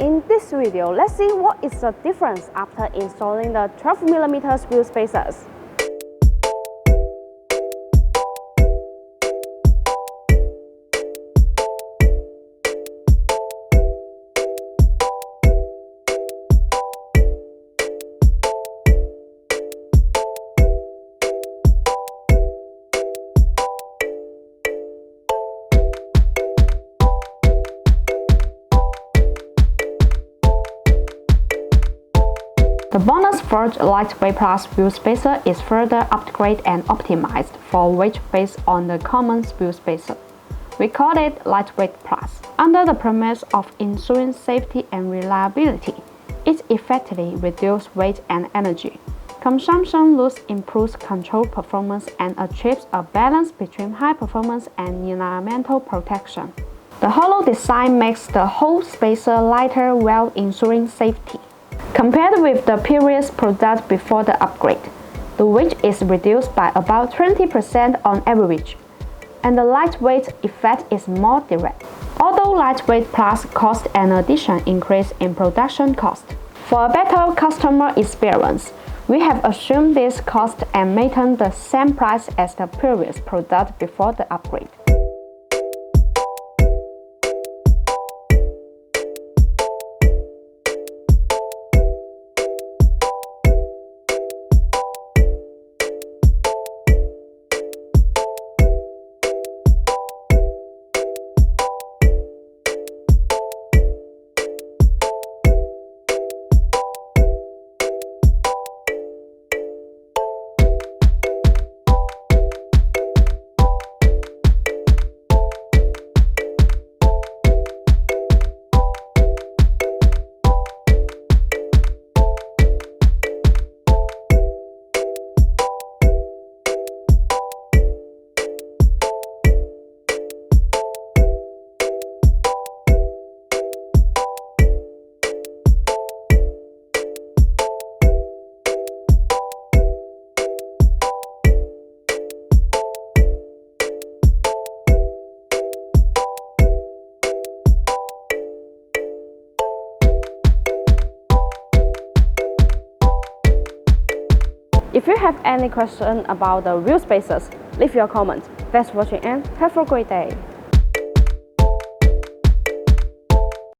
In this video, let's see what is the difference after installing the 12mm wheel spacers. The BONOSS Forge Lightweight Plus wheel spacer is further upgraded and optimized for weight based on the common wheel spacer. We call it Lightweight Plus. Under the premise of ensuring safety and reliability, it effectively reduces weight and energy consumption, thus improves control performance and achieves a balance between high performance and environmental protection. The hollow design makes the whole spacer lighter while ensuring safety. Compared with the previous product before the upgrade, the weight is reduced by about 20% on average, and the lightweight effect is more direct. Although Lightweight Plus cost an additional increase in production cost. For a better customer experience, we have assumed this cost and maintained the same price as the previous product before the upgrade. If you have any question about the wheel spacers, leave your comment. Thanks for watching and have a great day.